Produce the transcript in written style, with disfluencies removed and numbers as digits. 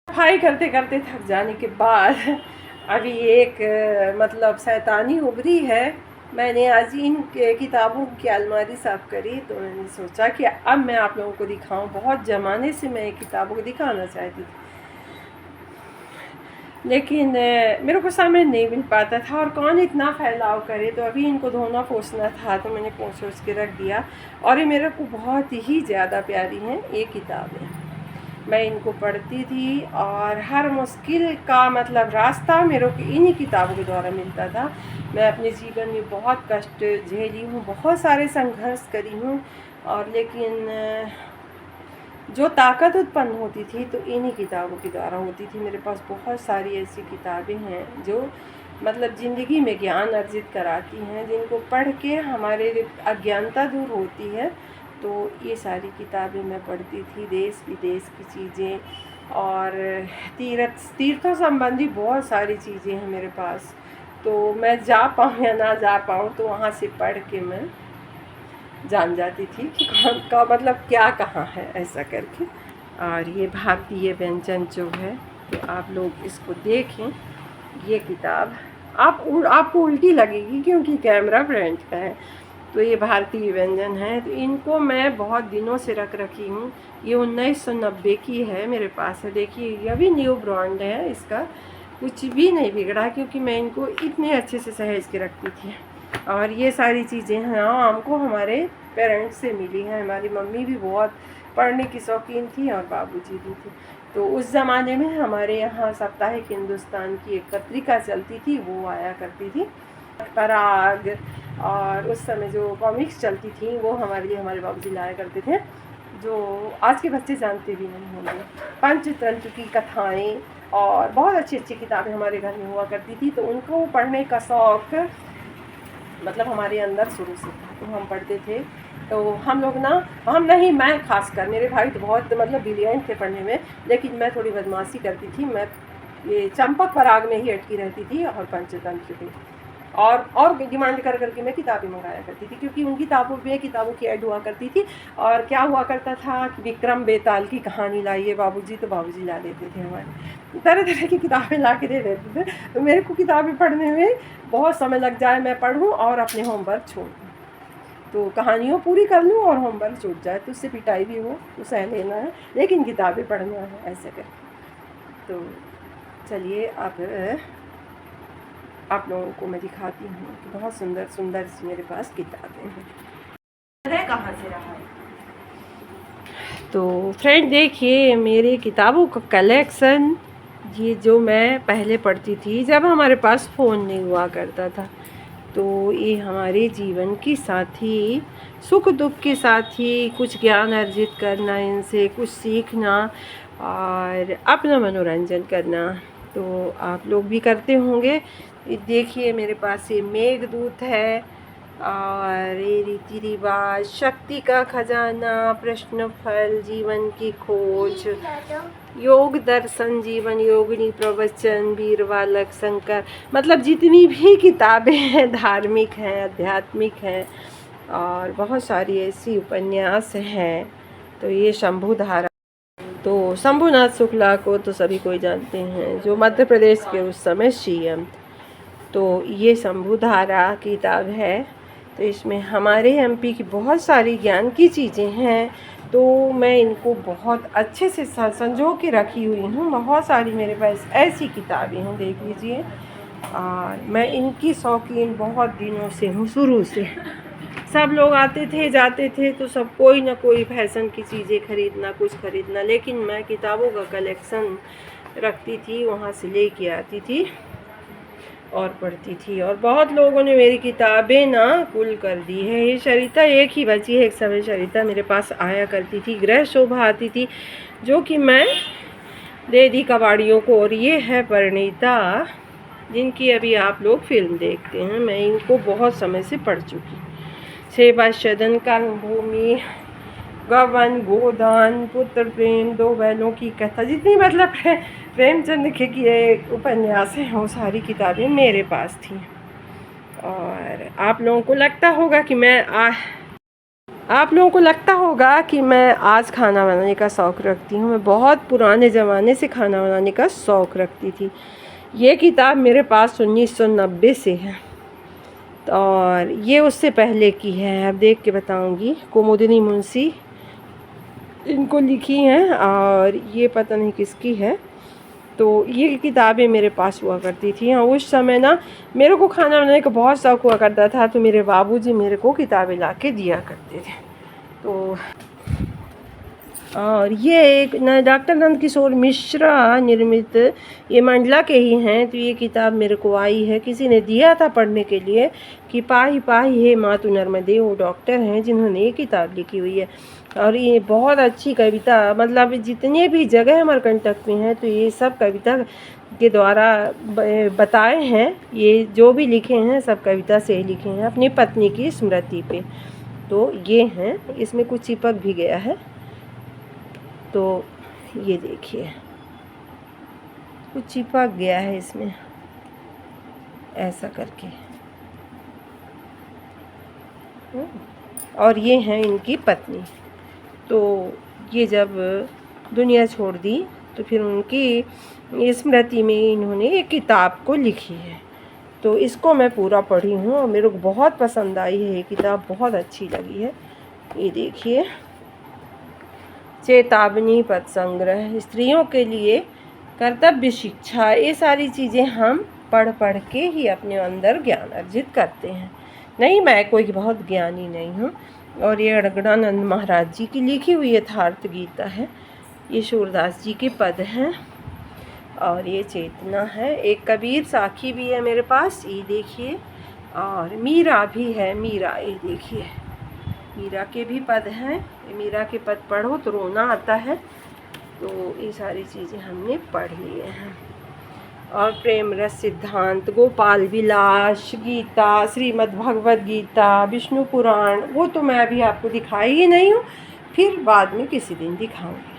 सफाई करते करते थक जाने के बाद अभी एक मतलब शैतानी उभरी है। मैंने आज इन किताबों की अलमारी साफ़ करी तो मैंने सोचा कि अब मैं आप लोगों को दिखाऊं। बहुत ज़माने से मैं किताबों को दिखाना चाहती थी, लेकिन मेरे को समय नहीं मिल पाता था और कौन इतना फैलाव करे। तो अभी इनको धोना पोंछना था तो मैंने पोंछ के रख दिया। और ये मेरे को बहुत ही ज़्यादा प्यारी हैं ये किताबें। मैं इनको पढ़ती थी और हर मुश्किल का मतलब रास्ता मेरे को इन्हीं किताबों के द्वारा मिलता था। मैं अपने जीवन में बहुत कष्ट झेली हूँ, बहुत सारे संघर्ष करी हूँ, और लेकिन जो ताकत उत्पन्न होती थी तो इन्हीं किताबों के द्वारा होती थी। मेरे पास बहुत सारी ऐसी किताबें हैं जो मतलब ज़िंदगी में ज्ञान अर्जित कराती हैं, जिनको पढ़ के हमारे अज्ञानता दूर होती है। तो ये सारी किताबें मैं पढ़ती थी, देश विदेश की चीज़ें और तीर्थों संबंधी बहुत सारी चीज़ें हैं मेरे पास। तो मैं जा पाऊँ या ना जा पाऊँ तो वहाँ से पढ़ के मैं जान जाती थी कि कौन का मतलब क्या कहाँ है, ऐसा करके। और ये भारतीय व्यंजन जो है तो आप लोग इसको देखें। ये किताब आपको उल्टी लगेगी क्योंकि कैमरा फ्रंट का है। तो ये भारतीय व्यंजन है, तो इनको मैं बहुत दिनों से रख रखी हूँ। ये 1990 की है, मेरे पास है। देखिए ये भी न्यू ब्रांड है, इसका कुछ भी नहीं बिगड़ा क्योंकि मैं इनको इतने अच्छे से सहेज के रखती थी। और ये सारी चीज़ें हैं हमको हमारे पेरेंट्स से मिली हैं। हमारी मम्मी भी बहुत पढ़ने की शौकीन थी और बाबूजी भी थे। तो उस ज़माने में हमारे यहाँ साप्ताहिक हिंदुस्तान की एक पत्रिका चलती थी, वो आया करती थी पराग। और उस समय जो कॉमिक्स चलती थी वो हमारे लिए हमारे बाबूजी लाया करते थे, जो आज के बच्चे जानते भी नहीं होंगे। पंचतंत्र की कथाएँ और बहुत अच्छी अच्छी किताबें हमारे घर में हुआ करती थी। तो उनको पढ़ने का शौक़ मतलब हमारे अंदर शुरू से था, तो हम पढ़ते थे। तो हम लोग ना मैं खासकर, मेरे भाई तो बहुत मतलब ब्रिलियंट थे पढ़ने में, लेकिन मैं थोड़ी बदमाशी करती थी। मैं ये चंपक पराग में ही अटकी रहती थी और पंचतंत्र पे और डिमांड कर करके मैं किताबें मंगाया करती थी, क्योंकि उन किताबों की ऐड हुआ करती थी। और क्या हुआ करता था कि विक्रम बेताल की कहानी लाइए बाबूजी, तो बाबूजी ला देते थे हमारे, तरह तरह की किताबें ला के दे देते थे। तो मेरे को किताबें पढ़ने में बहुत समय लग जाए, मैं पढ़ूँ और अपने होमवर्क छोड़ दूँ, तो कहानियों पूरी कर लूँ और होमवर्क छूट जाए तो उससे पिटाई भी हो तो सह लेना है, लेकिन किताबें पढ़ना है, ऐसे कर। तो चलिए अब आप लोगों को मैं दिखाती हूँ कि बहुत सुंदर सुंदर सी मेरे पास किताबें हैं। कहाँ से रहा है तो फ्रेंड देखिए मेरे किताबों का कलेक्शन, ये जो मैं पहले पढ़ती थी जब हमारे पास फ़ोन नहीं हुआ करता था। तो ये हमारे जीवन की साथी, सुख दुख के साथी, कुछ ज्ञान अर्जित करना, इनसे कुछ सीखना और अपना मनोरंजन करना। तो आप लोग भी करते होंगे। देखिए मेरे पास ये मेघदूत है और ये रीति रिवाज, शक्ति का खजाना, प्रश्न फल, जीवन की खोज, योग दर्शन, जीवन योगिनी, प्रवचन, वीर बालक शंकर, मतलब जितनी भी किताबें हैं धार्मिक हैं, आध्यात्मिक हैं और बहुत सारी ऐसी उपन्यास हैं। तो ये शंभुधारा, तो शंभुनाथ शुक्ला को तो सभी कोई जानते हैं, जो मध्य प्रदेश के उस समय सीएम। तो ये शंभुधारा किताब है। तो इसमें हमारे एमपी की बहुत सारी ज्ञान की चीज़ें हैं। तो मैं इनको बहुत अच्छे से संजो के रखी हुई हूँ। बहुत सारी मेरे पास ऐसी किताबें हैं, देख लीजिए। और मैं इनकी शौकीन बहुत दिनों से हूँ, शुरू से। सब लोग आते थे जाते थे तो सब कोई ना कोई फैशन की चीज़ें ख़रीदना, कुछ ख़रीदना, लेकिन मैं किताबों का कलेक्शन रखती थी, वहाँ से लेके आती थी और पढ़ती थी। और बहुत लोगों ने मेरी किताबें ना कुल कर दी है। ये सरिता एक ही बची है। एक समय सरिता मेरे पास आया करती थी, गृह शोभा आती थी, जो कि मैं दे दी कबाड़ियों को। और ये है परिणीता, जिनकी अभी आप लोग फिल्म देखते हैं। मैं इनको बहुत समय से पढ़ चुकी। सेवा सदन, कर्मभूमि, गबन, गोदान, पुत्र प्रेम, दो बैलों की कथा, जितनी मतलब प्रेमचंद के ये उपन्यास हैं वो सारी किताबें मेरे पास थी। और आप लोगों को लगता होगा कि मैं आप लोगों को लगता होगा कि मैं आज खाना बनाने का शौक़ रखती हूँ। मैं बहुत पुराने ज़माने से खाना बनाने का शौक़ रखती थी। ये किताब मेरे पास 1990 से है और ये उससे पहले की है। अब देख के बताऊँगी। कुमुदिनी मुंशी इनको लिखी हैं और ये पता नहीं किसकी है। तो ये किताबें मेरे पास हुआ करती थी। हाँ, उस समय ना मेरे को खाना बनाने का बहुत शौक़ हुआ करता था, तो मेरे बाबूजी मेरे को किताबें ला के दिया करते थे। तो और ये एक न डॉक्टर नंद किशोर मिश्रा निर्मित, ये मंडला के ही हैं। तो ये किताब मेरे को आई है, किसी ने दिया था पढ़ने के लिए कि पाही पाही हे मातु नर्मदे। वो डॉक्टर हैं जिन्होंने ये किताब लिखी हुई है और ये बहुत अच्छी कविता, मतलब जितने भी जगह अमरकंटक में हैं तो ये सब कविता के द्वारा बताए हैं। ये जो भी लिखे हैं सब कविता से ही लिखे हैं, अपनी पत्नी की स्मृति पे। तो ये हैं, इसमें कुछ चिपक भी गया है। तो ये देखिए कुछ चिपक गया है इसमें ऐसा करके। और ये हैं इनकी पत्नी। तो ये जब दुनिया छोड़ दी तो फिर उनकी स्मृति में इन्होंने एक किताब को लिखी है। तो इसको मैं पूरा पढ़ी हूँ और मेरे को बहुत पसंद आई है। ये किताब बहुत अच्छी लगी है। ये देखिए, चेतावनी पद संग्रह, स्त्रियों के लिए कर्तव्य शिक्षा, ये सारी चीज़ें हम पढ़ पढ़ के ही अपने अंदर ज्ञान अर्जित करते हैं। नहीं, मैं कोई बहुत ज्ञानी नहीं हूँ। और ये अड़गड़ानंद महाराज जी की लिखी हुई यथार्थ गीता है। ये सूरदास जी के पद हैं और ये चेतना है। एक कबीर साखी भी है मेरे पास, ये देखिए। और मीरा भी है, मीरा, ये देखिए मीरा के भी पद हैं। मीरा के पद पढ़ो तो रोना आता है। तो ये सारी चीज़ें हमने पढ़ लिए हैं। और प्रेम रस सिद्धांत, गोपाल विलास, गीता, श्रीमद् भगवद गीता, विष्णु पुराण, वो तो मैं अभी आपको दिखाई ही नहीं हूँ, फिर बाद में किसी दिन दिखाऊंगी।